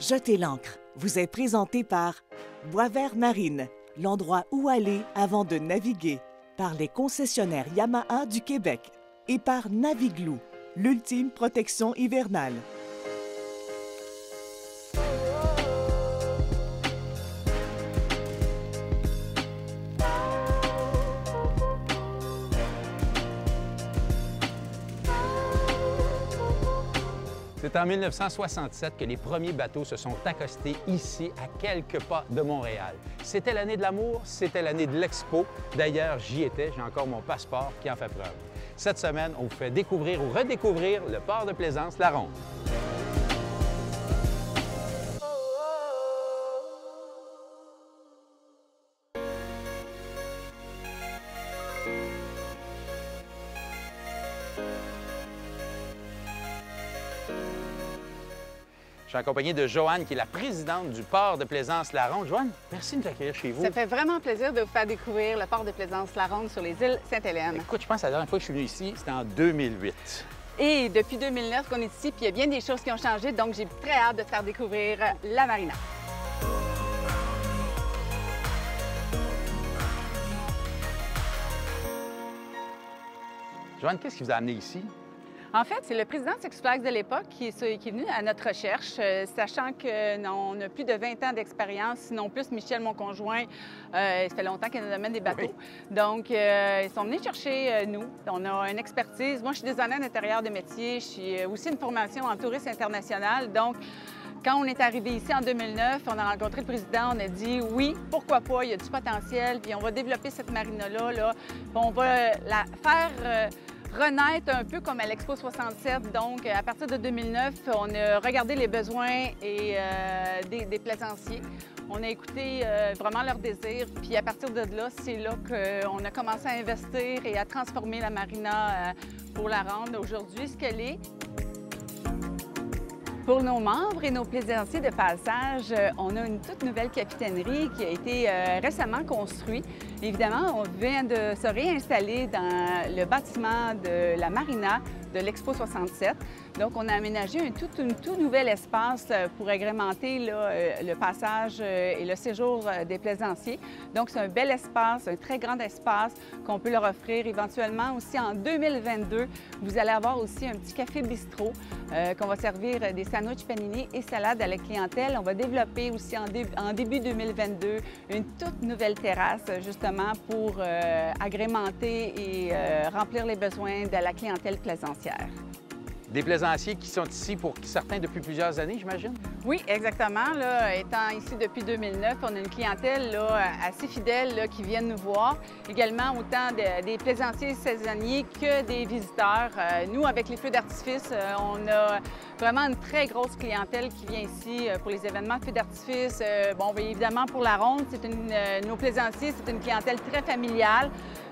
Jetez l'ancre vous est présenté par Boisvert Marine, l'endroit où aller avant de naviguer, par les concessionnaires Yamaha du Québec et par Naviglou, l'ultime protection hivernale. C'est en 1967 que les premiers bateaux se sont accostés ici, à quelques pas de Montréal. C'était l'année de l'amour, c'était l'année de l'Expo. D'ailleurs, j'y étais, j'ai encore mon passeport qui en fait preuve. Cette semaine, on vous fait découvrir ou redécouvrir le port de plaisance La Ronde. Je suis accompagné de Joanne, qui est la présidente du port de plaisance La Ronde. Joanne, merci de nous accueillir chez vous. Ça fait vraiment plaisir de vous faire découvrir le port de plaisance La Ronde sur les îles Sainte-Hélène. Écoute, je pense que la dernière fois que je suis venu ici, c'était en 2008. Et depuis 2009 qu'on est ici, puis il y a bien des choses qui ont changé, donc j'ai très hâte de te faire découvrir la marina. Joanne, qu'est-ce qui vous a amené ici? En fait, c'est le président de Six Flags de l'époque qui est venu à notre recherche, sachant qu'on a plus de 20 ans d'expérience, sinon plus. Michel, mon conjoint, ça fait longtemps qu'il est dans le domaine des bateaux. Oui. Donc, ils sont venus chercher nous. On a une expertise. Moi, je suis designer d'intérieur de métier. Je suis aussi une formation en tourisme international. Donc, quand on est arrivé ici en 2009, on a rencontré le président, on a dit oui, pourquoi pas, il y a du potentiel, puis on va développer cette marina-là. Là. On va la faire renaître un peu comme à l'Expo 67. Donc, à partir de 2009, on a regardé les besoins et, des plaisanciers. On a écouté vraiment leurs désirs. Puis à partir de là, c'est là qu'on a commencé à investir et à transformer la marina pour la rendre aujourd'hui ce qu'elle est. Pour nos membres et nos plaisanciers de passage, on a une toute nouvelle capitainerie qui a été récemment construite. Évidemment, on vient de se réinstaller dans le bâtiment de la marina de l'Expo 67. Donc, on a aménagé un tout nouvel espace pour agrémenter là, le passage et le séjour des plaisanciers. Donc, c'est un bel espace, un très grand espace qu'on peut leur offrir éventuellement aussi en 2022. Vous allez avoir aussi un petit café bistrot qu'on va servir des sandwichs panini et salades à la clientèle. On va développer aussi en début 2022 une toute nouvelle terrasse justement pour agrémenter et remplir les besoins de la clientèle plaisancière. Des plaisanciers qui sont ici pour certains depuis plusieurs années, j'imagine? Oui, exactement. Là, étant ici depuis 2009, on a une clientèle là, assez fidèle là, qui viennent nous voir. Également, autant des plaisanciers saisonniers que des visiteurs. Nous, avec les feux d'artifice, on a vraiment une très grosse clientèle qui vient ici pour les événements de feux d'artifice. Bon, bien, évidemment, pour la ronde, nos plaisanciers, c'est une clientèle très familiale.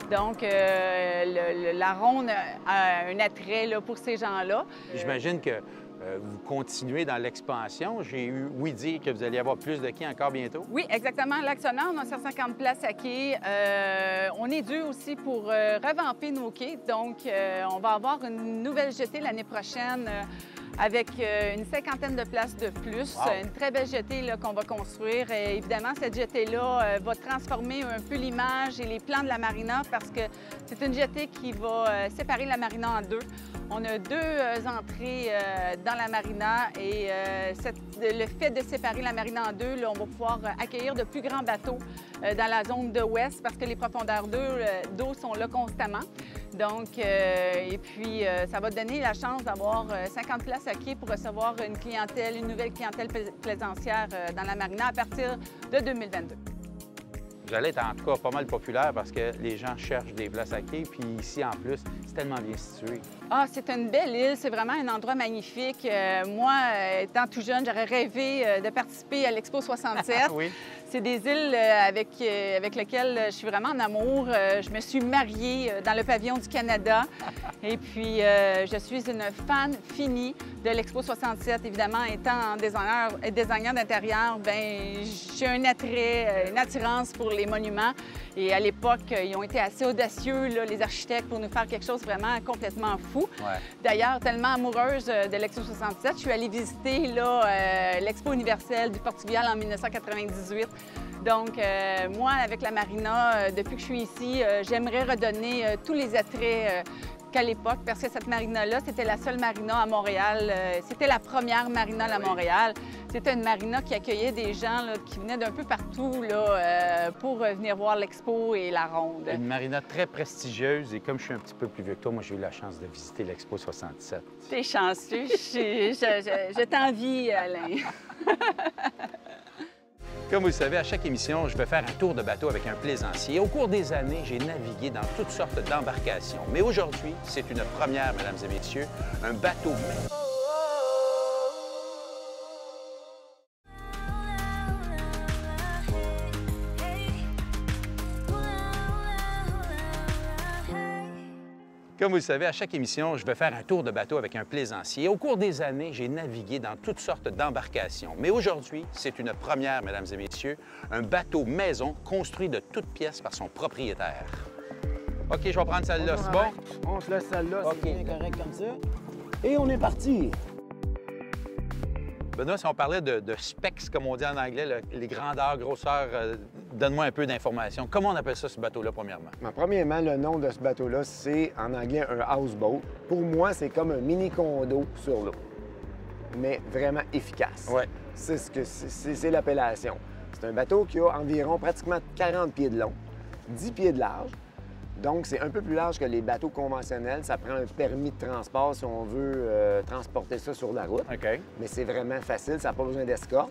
Donc, la ronde a un attrait là, pour ces gens-là. J'imagine que vous continuez dans l'expansion. J'ai eu ouï dire que vous allez avoir plus de quais encore bientôt. Oui, exactement. L'actionnaire, on a 150 places à quai. On est dû aussi pour revamper nos quais. Donc, on va avoir une nouvelle jetée l'année prochaine. Avec une cinquantaine de places de plus. Wow. Une très belle jetée qu'on va construire. Et évidemment, cette jetée-là va transformer un peu l'image et les plans de la marina parce que c'est une jetée qui va séparer la marina en deux. On a deux entrées dans la marina et le fait de séparer la marina en deux, là, on va pouvoir accueillir de plus grands bateaux dans la zone de ouest parce que les profondeurs d'eau sont là constamment. Donc, et puis, ça va donner la chance d'avoir 50 places à quai pour recevoir une nouvelle clientèle plaisancière dans la marina à partir de 2022. Vous allez être en tout cas pas mal populaire parce que les gens cherchent des places à quai. Puis ici, en plus, c'est tellement bien situé. Ah, c'est une belle île. C'est vraiment un endroit magnifique. Moi, étant tout jeune, j'aurais rêvé de participer à l'Expo 67. Oui. C'est des îles avec lesquelles je suis vraiment en amour. Je me suis mariée dans le pavillon du Canada. Et puis, je suis une fan finie de l'Expo 67. Évidemment, étant designer d'intérieur, bien, j'ai un attrait, une attirance pour les monuments. Et à l'époque, ils ont été assez audacieux, là, les architectes, pour nous faire quelque chose chose vraiment complètement fou. Ouais. D'ailleurs, tellement amoureuse de l'Expo 67, je suis allée visiter l'Expo universelle du Portugal en 1998. Donc, moi, avec la marina, depuis que je suis ici, j'aimerais redonner tous les attraits qu'à l'époque, parce que cette marina-là, c'était la seule marina à Montréal. C'était la première marina à Montréal. C'était une marina qui accueillait des gens là, qui venaient d'un peu partout là, pour venir voir l'expo et la ronde. Une marina très prestigieuse et comme je suis un petit peu plus vieux que toi, moi j'ai eu la chance de visiter l'Expo 67. T'es chanceux. Je t'envie, Alain. Comme vous le savez, à chaque émission, je vais faire un tour de bateau avec un plaisancier. Au cours des années, j'ai navigué dans toutes sortes d'embarcations. Mais aujourd'hui, c'est une première, mesdames et messieurs, un bateau. Comme vous le savez, à chaque émission, je vais faire un tour de bateau avec un plaisancier. Au cours des années, j'ai navigué dans toutes sortes d'embarcations. Mais aujourd'hui, c'est une première, mesdames et messieurs, un bateau maison construit de toutes pièces par son propriétaire. OK, je vais prendre celle-là, c'est bon? On se laisse celle-là, OK. c'est bien correct comme ça. Et on est parti. Benoît, si on parlait de specs, comme on dit en anglais, les grandeurs, grosseurs, donne-moi un peu d'informations. Comment on appelle ça, ce bateau-là, premièrement? Premièrement, le nom de ce bateau-là, c'est en anglais un houseboat. Pour moi, c'est comme un mini-condo sur l'eau, mais vraiment efficace. Oui. C'est l'appellation. C'est un bateau qui a environ pratiquement 40 pieds de long, 10 pieds de large. Donc, c'est un peu plus large que les bateaux conventionnels. Ça prend un permis de transport si on veut transporter ça sur la route. OK. Mais c'est vraiment facile, ça n'a pas besoin d'escorte.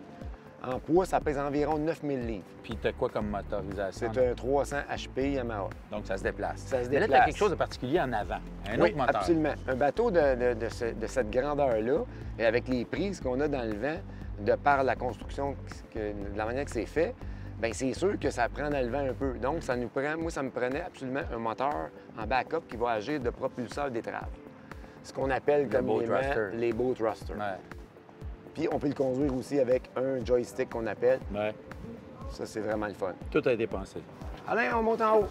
En poids, ça pèse environ 9000 livres. Puis tu as quoi comme motorisation? C'est un 300 HP Yamaha. Donc, ça se déplace. Ça se Mais là, tu as déplace. quelque chose de particulier en avant. Un Oui, autre moteur. absolument. Un bateau de cette grandeur-là, et avec les prises qu'on a dans le vent, de par la construction, de la manière que c'est fait, bien, c'est sûr que ça prend dans le vent un peu. Donc, ça nous prend, moi, ça me prenait absolument un moteur en backup qui va agir de propulseur d'étrave. Ce qu'on appelle communément les boat thrusters. Ouais. Puis, on peut le conduire aussi avec un joystick qu'on appelle. Ouais. Ça, c'est vraiment le fun. Tout a été pensé. Alain, on monte en haut.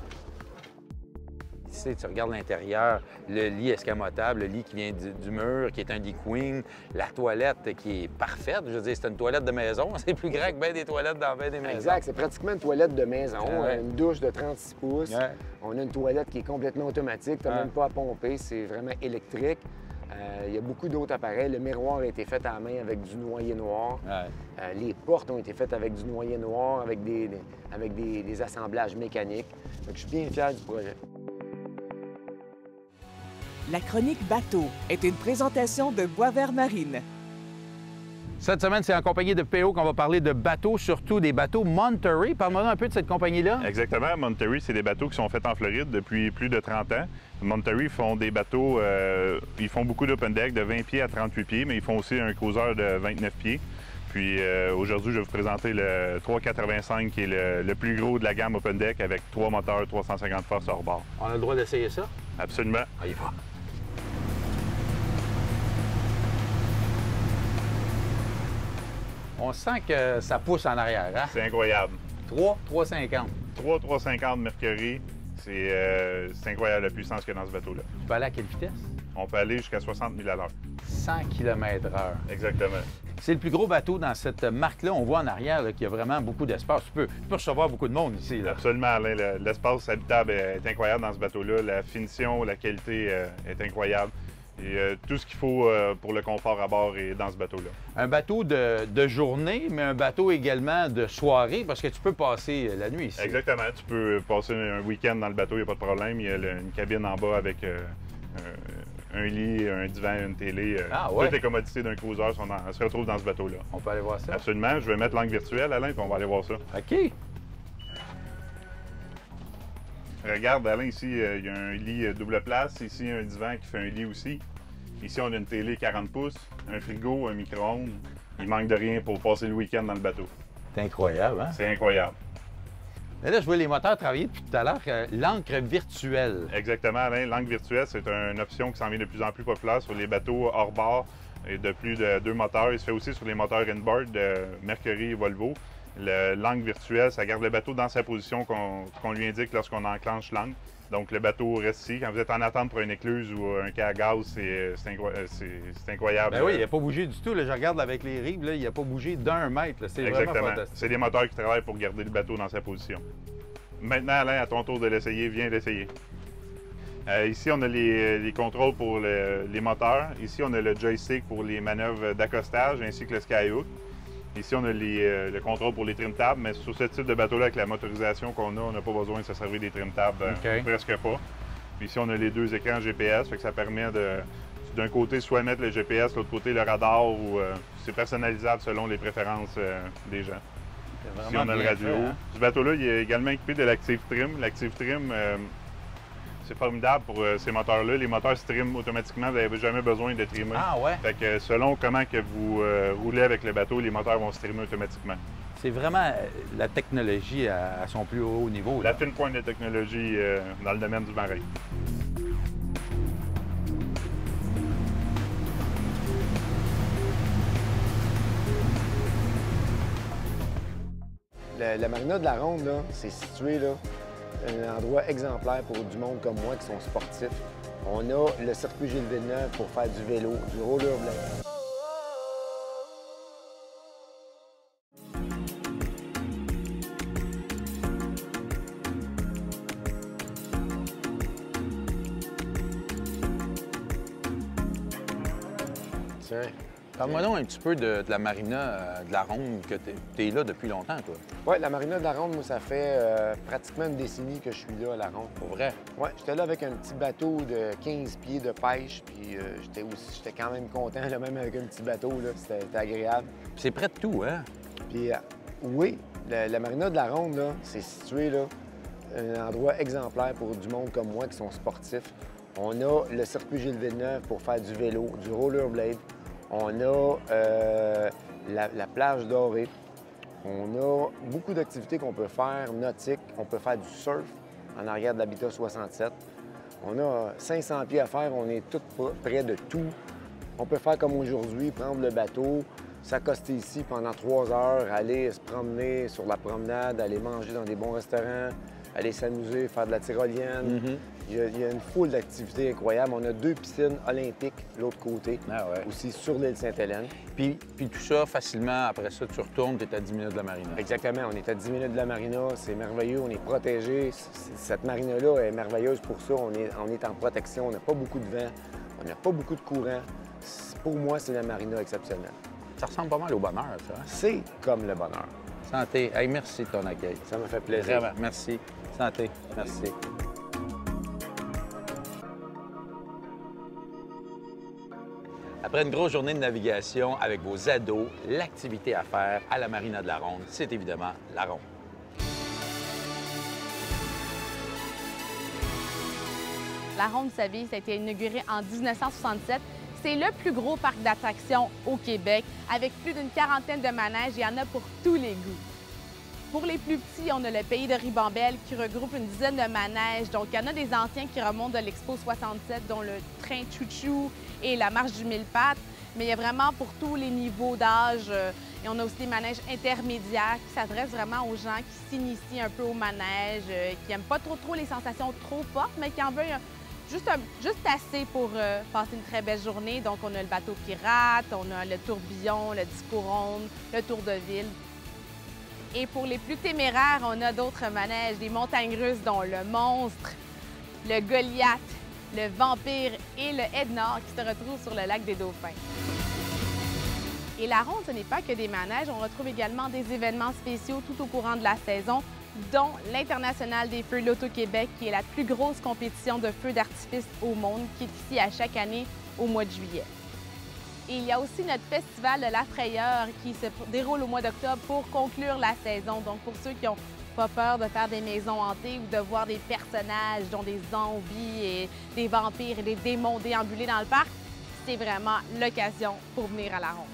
Ici, tu regardes l'intérieur, le lit escamotable, le lit qui vient du mur, qui est un lit queen, la toilette qui est parfaite. Je veux dire, c'est une toilette de maison. C'est plus grand que bien des toilettes dans bien des maisons. Exact, c'est pratiquement une toilette de maison. Ouais. On a une douche de 36 pouces. Ouais. On a une toilette qui est complètement automatique. Tu n'as Ouais. même pas à pomper, c'est vraiment électrique. Il y a beaucoup d'autres appareils. Le miroir a été fait à la main avec du noyer noir. Ouais. Les portes ont été faites avec du noyer noir, avec des assemblages mécaniques. Donc, je suis bien fier du projet. La chronique Bateau est une présentation de Boisvert Marine. Cette semaine, c'est en compagnie de PO qu'on va parler de bateaux, surtout des bateaux Monterey. Parle-moi un peu de cette compagnie-là. Exactement. Monterey, c'est des bateaux qui sont faits en Floride depuis plus de 30 ans. Monterey font des bateaux, ils font beaucoup d'open deck de 20 pieds à 38 pieds, mais ils font aussi un cruiser de 29 pieds. Puis aujourd'hui, je vais vous présenter le 385 qui est le plus gros de la gamme open deck avec 3 moteurs 350 forces hors bord. On a le droit d'essayer ça? Absolument. On y va. On sent que ça pousse en arrière, hein? C'est incroyable. 3,50. 350 Mercury, c'est incroyable la puissance qu'il y a dans ce bateau-là. Tu peux aller à quelle vitesse? On peut aller jusqu'à 60 000 à l'heure. 100 km/h. Exactement. C'est le plus gros bateau dans cette marque-là. On voit en arrière qu'il y a vraiment beaucoup d'espace. Tu peux recevoir beaucoup de monde ici. Là. Absolument, Alain. L'espace habitable est incroyable dans ce bateau-là. La finition, la qualité est incroyable. Et tout ce qu'il faut pour le confort à bord est dans ce bateau-là. Un bateau de journée, mais un bateau également de soirée, parce que tu peux passer la nuit ici. Exactement. Tu peux passer un week-end dans le bateau, il n'y a pas de problème. Il y a une cabine en bas avec un lit, un divan, une télé. Ah, ouais. Toutes les commodités d'un cruiser se retrouvent dans ce bateau-là. On peut aller voir ça? Absolument. Je vais mettre l'angle virtuel, Alain, puis on va aller voir ça. OK. Regarde, Alain, ici, il y a un lit double place. Ici, un divan qui fait un lit aussi. Ici, on a une télé 40 pouces, un frigo, un micro-ondes. Il manque de rien pour passer le week-end dans le bateau. C'est incroyable, hein? C'est incroyable. Mais là, je vois les moteurs travailler depuis tout à l'heure. L'encre virtuelle. Exactement, Alain. L'encre virtuelle, c'est une option qui s'en vient de plus en plus populaire sur les bateaux hors bord et de plus de 2 moteurs. Il se fait aussi sur les moteurs inboard de Mercury et Volvo. L'angle virtuel, ça garde le bateau dans sa position qu'on lui indique lorsqu'on enclenche l'angle. Donc, le bateau reste ici. Quand vous êtes en attente pour une écluse ou un quai à gaz, c'est incroyable. Ben oui, il n'a pas bougé du tout. Là, je regarde avec les rives, là, il n'a pas bougé d'1 mètre. C'est vraiment fantastique. C'est des moteurs qui travaillent pour garder le bateau dans sa position. Maintenant, Alain, à ton tour de l'essayer. Viens l'essayer. Ici, on a les contrôles pour les moteurs. Ici, on a le joystick pour les manœuvres d'accostage ainsi que le skyhook. Ici, on a le contrôle pour les trim tabs, mais sur ce type de bateau-là, avec la motorisation qu'on a, on n'a pas besoin de se servir des trim tabs, presque pas. Puis ici, on a les 2 écrans GPS, fait que ça permet d'un côté, soit mettre le GPS, de l'autre côté, le radar, ou c'est personnalisable selon les préférences des gens. Ici, on a le radio. Fait, hein? Ce bateau-là, il est également équipé de l'Active Trim. L'Active Trim, c'est formidable pour ces moteurs-là. Les moteurs se triment automatiquement, vous n'avez jamais besoin de trimmer. Ah ouais? Fait que selon comment que vous roulez avec le bateau, les moteurs vont se trimmer automatiquement. C'est vraiment la technologie à son plus haut niveau. La Là. fine pointe de technologie dans le domaine du marin. La marina de la Ronde, là, c'est situé là, un endroit exemplaire pour du monde comme moi qui sont sportifs. On a le circuit Gilles Villeneuve pour faire du vélo, du rollerblade. Tiens. Parle-moi donc un petit peu de la marina de la Ronde, que tu es là depuis longtemps, toi. Oui, la marina de la Ronde, moi, ça fait pratiquement une décennie que je suis là à la Ronde. Pour vrai? Oui, j'étais là avec un petit bateau de 15 pieds de pêche, puis j'étais quand même content, là, même avec un petit bateau, là, c'était agréable. C'est près de tout, hein? Puis oui, la marina de la Ronde, là, c'est situé là, un endroit exemplaire pour du monde comme moi qui sont sportifs. On a le circuit Gilles Villeneuve pour faire du vélo, du rollerblade. On a la plage dorée. On a beaucoup d'activités qu'on peut faire, nautiques. On peut faire du surf en arrière de l'Habitat 67. On a 500 pieds à faire. On est tout près de tout. On peut faire comme aujourd'hui, prendre le bateau, s'accoster ici pendant 3 heures, aller se promener sur la promenade, aller manger dans des bons restaurants, aller s'amuser, faire de la tyrolienne. Il y a une foule d'activités incroyables. On a 2 piscines olympiques de l'autre côté, aussi sur l'île Sainte-Hélène. Puis tout ça, facilement, après ça, tu retournes, tu es à 10 minutes de la marina. Exactement. On est à 10 minutes de la marina. C'est merveilleux. On est protégé. Cette marina-là est merveilleuse pour ça. On est en protection. On n'a pas beaucoup de vent. On n'a pas beaucoup de courant. Pour moi, c'est la marina exceptionnelle. Ça ressemble pas mal au bonheur, ça. Hein? C'est comme le bonheur. Santé. Hey, merci de ton accueil. Ça me fait plaisir. Vraiment, merci. Santé. Merci. Après une grosse journée de navigation avec vos ados, l'activité à faire à la marina de la Ronde, c'est évidemment la Ronde. La Ronde, vous savez, ça a été inauguré en 1967. C'est le plus gros parc d'attractions au Québec, avec plus d'une quarantaine de manèges. Il y en a pour tous les goûts. Pour les plus petits, on a le Pays de Ribambelle qui regroupe une dizaine de manèges. Donc, il y en a des anciens qui remontent de l'Expo 67, dont le train Chouchou et la marche du mille pattes. Mais il y a vraiment pour tous les niveaux d'âge. Et on a aussi des manèges intermédiaires qui s'adressent vraiment aux gens qui s'initient un peu au manège, qui n'aiment pas trop les sensations trop fortes, mais qui en veulent juste assez pour passer une très belle journée. Donc, on a le bateau pirate, on a le tourbillon, le disco ronde, le tour de ville. Et pour les plus téméraires, on a d'autres manèges, des montagnes russes dont le Monstre, le Goliath, le Vampire et le Edna qui se retrouvent sur le lac des Dauphins. Et la Ronde, ce n'est pas que des manèges, on retrouve également des événements spéciaux tout au courant de la saison, dont l'International des Feux l'Auto-Québec, qui est la plus grosse compétition de feux d'artifice au monde, qui est ici à chaque année au mois de juillet. Et il y a aussi notre festival de la frayeur qui se déroule au mois d'octobre pour conclure la saison. Donc, pour ceux qui n'ont pas peur de faire des maisons hantées ou de voir des personnages, dont des zombies et des vampires et des démons déambuler dans le parc, c'est vraiment l'occasion pour venir à la Ronde.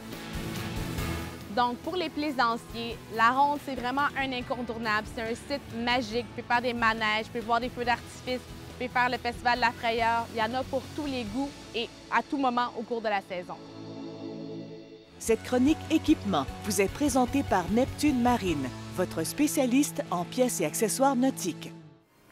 Donc, pour les plaisanciers, la Ronde, c'est vraiment un incontournable. C'est un site magique. Vous pouvez faire des manèges, vous pouvez voir des feux d'artifice, vous pouvez faire le festival de la frayeur. Il y en a pour tous les goûts et à tout moment au cours de la saison. Cette chronique équipement vous est présentée par Neptune Marine, votre spécialiste en pièces et accessoires nautiques.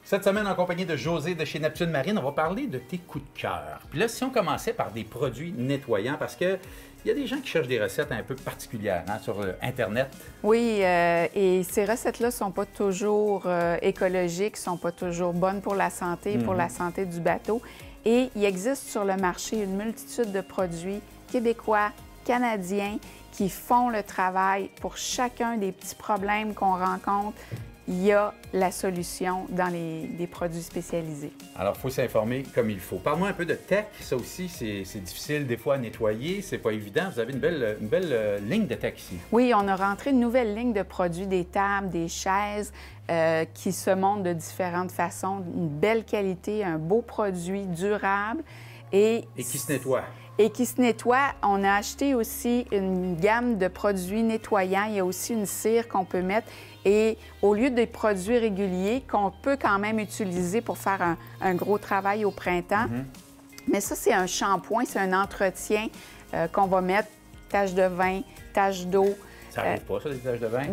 Cette semaine, en compagnie de José de chez Neptune Marine, on va parler de tes coups de cœur. Puis là, si on commençait par des produits nettoyants, parce que il y a des gens qui cherchent des recettes un peu particulières sur Internet. Oui, et ces recettes-là ne sont pas toujours écologiques, ne sont pas toujours bonnes pour la santé, pour la santé du bateau. Et il existe sur le marché une multitude de produits québécois, canadiens, qui font le travail pour chacun des petits problèmes qu'on rencontre. Il y a la solution dans les produits spécialisés. Alors, il faut s'informer comme il faut. Parle-moi un peu de tech. Ça aussi, c'est difficile des fois à nettoyer. C'est pas évident. Vous avez une belle ligne de tech ici. Oui, on a rentré une nouvelle ligne de produits, des tables, des chaises qui se montrent de différentes façons. Une belle qualité, un beau produit durable. Et qui se nettoie. Et qui se nettoie. On a acheté aussi une gamme de produits nettoyants. Il y a aussi une cire qu'on peut mettre. Et au lieu des produits réguliers qu'on peut quand même utiliser pour faire un gros travail au printemps, mais ça, c'est un shampoing, c'est un entretien qu'on va mettre, taches de vin, taches d'eau. Ça n'arrive pas, ça, des taches de vin?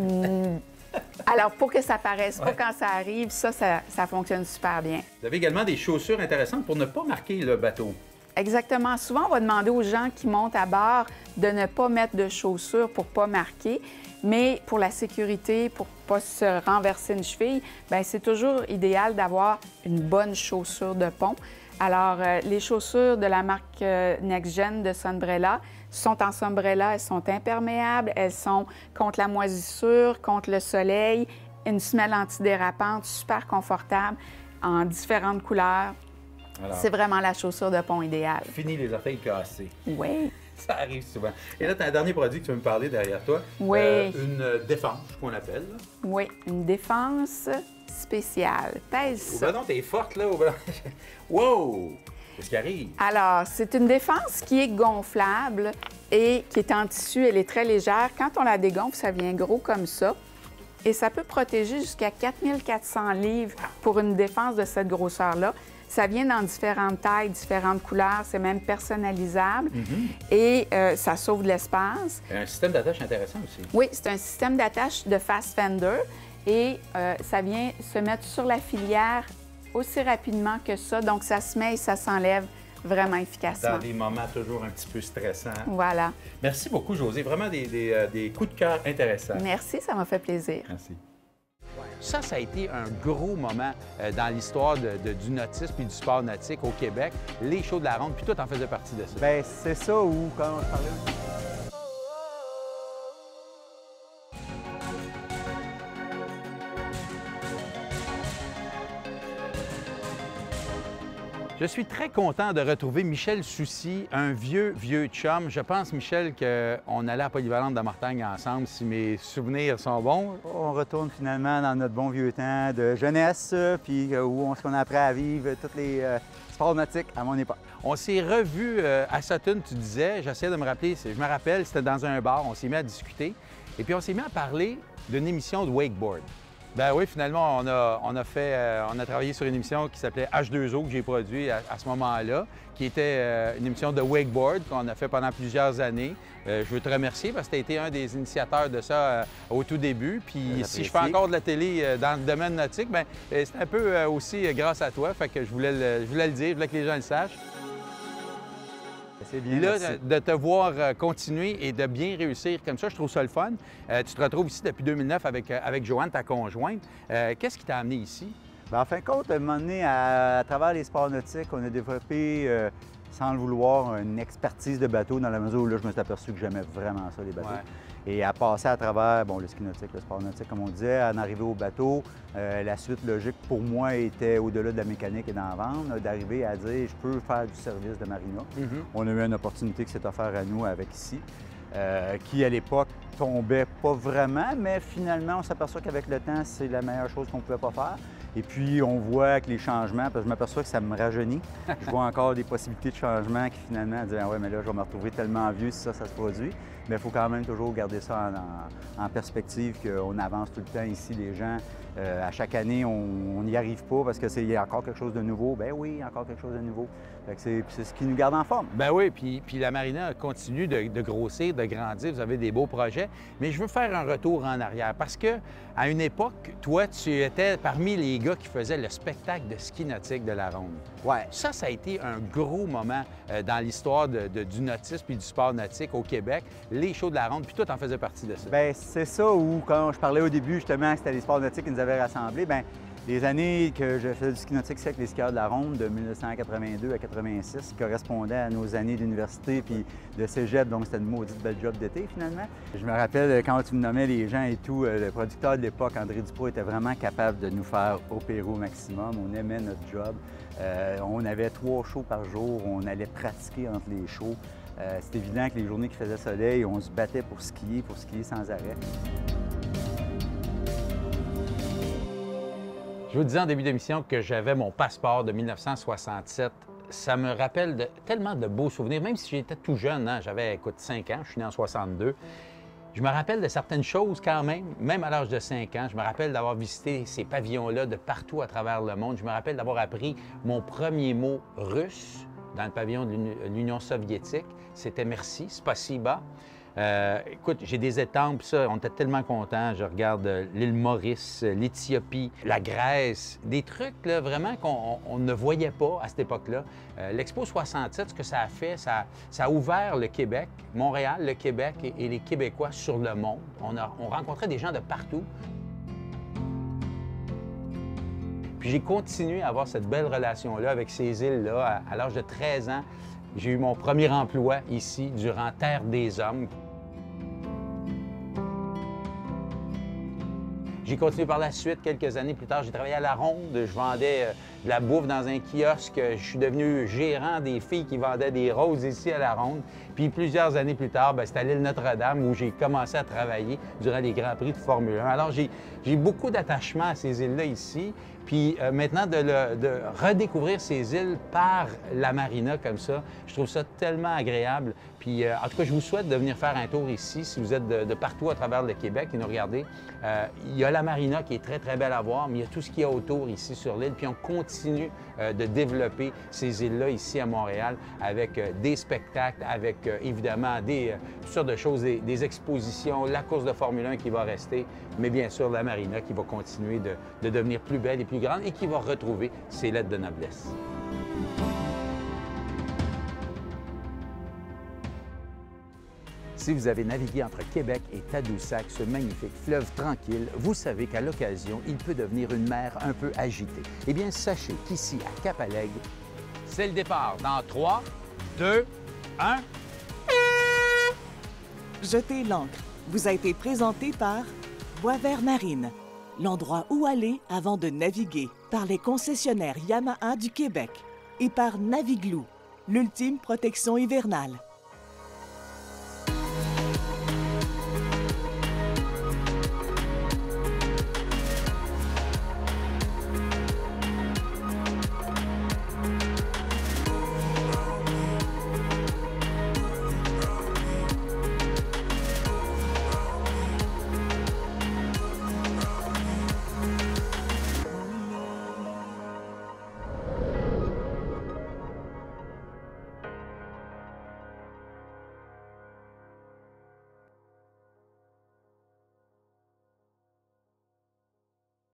Alors, pour que ça ne paraisse pas quand ça arrive, ça fonctionne super bien. Vous avez également des chaussures intéressantes pour ne pas marquer le bateau. Exactement. Souvent, on va demander aux gens qui montent à bord de ne pas mettre de chaussures pour ne pas marquer. Mais pour la sécurité, pour ne pas se renverser une cheville, bien, c'est toujours idéal d'avoir une bonne chaussure de pont. Alors, les chaussures de la marque NextGen de Sunbrella sont en Sunbrella, elles sont imperméables, elles sont contre la moisissure, contre le soleil, une semelle antidérapante, super confortable, en différentes couleurs. C'est vraiment la chaussure de pont idéale. Fini les orteils cassés. Oui. Ça arrive souvent. Et là, tu as un dernier produit que tu veux me parler derrière toi. Oui. Une défense, qu'on appelle. Là. Oui, une défense spéciale. Pèse ça. Au ballon, t'es forte, là. Au ballon. Wow! Qu'est-ce qui arrive? Alors, c'est une défense qui est gonflable et qui est en tissu. Elle est très légère. Quand on la dégonfle, ça vient gros comme ça. Et ça peut protéger jusqu'à 4400 livres pour une défense de cette grosseur-là. Ça vient dans différentes tailles, différentes couleurs, c'est même personnalisable et ça sauve de l'espace. Un système d'attache intéressant aussi. Oui, c'est un système d'attache de Fast Fender et ça vient se mettre sur la filière aussi rapidement que ça, donc ça se met et ça s'enlève vraiment efficacement. Dans des moments toujours un petit peu stressants. Voilà. Merci beaucoup, José. Vraiment des coups de cœur intéressants. Merci, ça m'a fait plaisir. Merci. Ça a été un gros moment dans l'histoire du nautisme et du sport nautique au Québec. Les shows de la ronde, puis tout en faisait partie de ça. Bien, c'est ça où, quand on parlait... Je suis très content de retrouver Michel Soucy, un vieux chum. Je pense, Michel, qu'on allait à Polyvalente de Mortagne ensemble, si mes souvenirs sont bons. On retourne finalement dans notre bon vieux temps de jeunesse, puis où on a appris à vivre tous les sports nautiques à mon époque. On s'est revus à Sutton, tu disais, j'essaie de me rappeler, je me rappelle, c'était dans un bar, on s'est mis à discuter, et puis on s'est mis à parler d'une émission de wakeboard. Ben oui, finalement, on a travaillé sur une émission qui s'appelait H2O, que j'ai produit à ce moment-là, qui était une émission de wakeboard qu'on a fait pendant plusieurs années. Je veux te remercier parce que tu as été un des initiateurs de ça au tout début. Puis si je fais encore de la télé dans le domaine nautique, bien, c'est un peu aussi grâce à toi. Fait que je voulais le dire, je voulais que les gens le sachent. C'est bien, là, merci. de te voir continuer et de bien réussir comme ça, je trouve ça le fun. Tu te retrouves ici depuis 2009 avec Joanne, ta conjointe. Qu'est-ce qui t'a amené ici? Bien, en fin de compte, à un moment donné, à travers les sports nautiques, on a développé, sans le vouloir, une expertise de bateau dans la mesure où là, je me suis aperçu que j'aimais vraiment ça, les bateaux. Ouais. Et à passer à travers le ski nautique, le sport nautique, comme on disait, à en arriver au bateau, la suite logique pour moi était, au-delà de la mécanique et d'en vendre, d'arriver à dire je peux faire du service de marina. On a eu une opportunité qui s'est offerte à nous avec ici, qui à l'époque tombait pas vraiment, mais finalement on s'aperçoit qu'avec le temps, c'est la meilleure chose qu'on ne pouvait pas faire. Et puis, on voit avec les changements, parce que je m'aperçois que ça me rajeunit. Je vois encore des possibilités de changement qui, finalement, disent « Ah ouais, mais là, je vais me retrouver tellement vieux si ça se produit. » Mais il faut quand même toujours garder ça en perspective, qu'on avance tout le temps ici, les gens. À chaque année, on n'y arrive pas parce qu'il y a encore quelque chose de nouveau. Ben oui, encore quelque chose de nouveau. C'est ce qui nous garde en forme. Ben oui, puis la marina continue de grossir, de grandir. Vous avez des beaux projets. Mais je veux faire un retour en arrière parce que à une époque, toi, tu étais parmi les gars qui faisaient le spectacle de ski nautique de la Ronde. Ouais. Ça a été un gros moment dans l'histoire du nautisme et du sport nautique au Québec. Les shows de la Ronde, puis toi, t'en faisais partie de ça. Bien, c'est ça où, quand je parlais au début, justement, que c'était les sports nautiques qui nous avaient rassemblés, bien, les années que je faisais du ski nautique, c'est avec les skieurs de la Ronde de 1982 à 86, qui correspondaient à nos années d'université puis de cégep, donc c'était une maudite belle job d'été, finalement. Je me rappelle, quand tu me nommais les gens et tout, le producteur de l'époque, André Dupont, était vraiment capable de nous faire opérer au maximum. On aimait notre job. On avait 3 shows par jour. On allait pratiquer entre les shows. C'est évident que les journées qui faisaient soleil, on se battait pour skier sans arrêt. Je vous disais en début d'émission que j'avais mon passeport de 1967. Ça me rappelle tellement de beaux souvenirs, même si j'étais tout jeune, hein? J'avais, écoute, 5 ans, je suis né en 62. Je me rappelle de certaines choses quand même à l'âge de 5 ans. Je me rappelle d'avoir visité ces pavillons-là de partout à travers le monde. Je me rappelle d'avoir appris mon premier mot russe dans le pavillon de l'Union soviétique. C'était « merci », « spasiba ». Écoute, j'ai des étampes, ça, on était tellement contents. Je regarde l'île Maurice, l'Éthiopie, la Grèce, des trucs là, vraiment qu'on ne voyait pas à cette époque-là. L'Expo 67, ce que ça a fait, ça a ouvert le Québec, Montréal, le Québec et les Québécois sur le monde. On rencontrait des gens de partout. Puis j'ai continué à avoir cette belle relation-là avec ces îles-là. À l'âge de 13 ans, j'ai eu mon premier emploi ici, durant Terre des Hommes. J'ai continué par la suite, quelques années plus tard. J'ai travaillé à la Ronde. Je vendais de la bouffe dans un kiosque. Je suis devenu gérant des filles qui vendaient des roses ici à la Ronde. Puis plusieurs années plus tard, c'était à l'île Notre-Dame où j'ai commencé à travailler durant les Grands Prix de Formule 1. Alors, j'ai beaucoup d'attachement à ces îles-là ici. Puis maintenant, de redécouvrir ces îles par la marina comme ça, je trouve ça tellement agréable. Puis en tout cas, je vous souhaite de venir faire un tour ici, si vous êtes de partout à travers le Québec et nous regardez. Il y a la marina qui est très, très belle à voir, mais il y a tout ce qu'il y a autour ici sur l'île. Puis on continue de développer ces îles-là ici à Montréal avec des spectacles, avec évidemment toutes sortes de choses, des expositions, la course de Formule 1 qui va rester, mais bien sûr la marina qui va continuer de devenir plus belle et plus grande et qui va retrouver ses lettres de noblesse. Si vous avez navigué entre Québec et Tadoussac, ce magnifique fleuve tranquille, vous savez qu'à l'occasion, il peut devenir une mer un peu agitée. Eh bien, sachez qu'ici, à Cap-Alegre, c'est le départ dans 3, 2, 1... Jetez l'ancre vous a été présenté par Boisvert Marine, l'endroit où aller avant de naviguer, par les concessionnaires Yamaha du Québec et par Naviglou, l'ultime protection hivernale.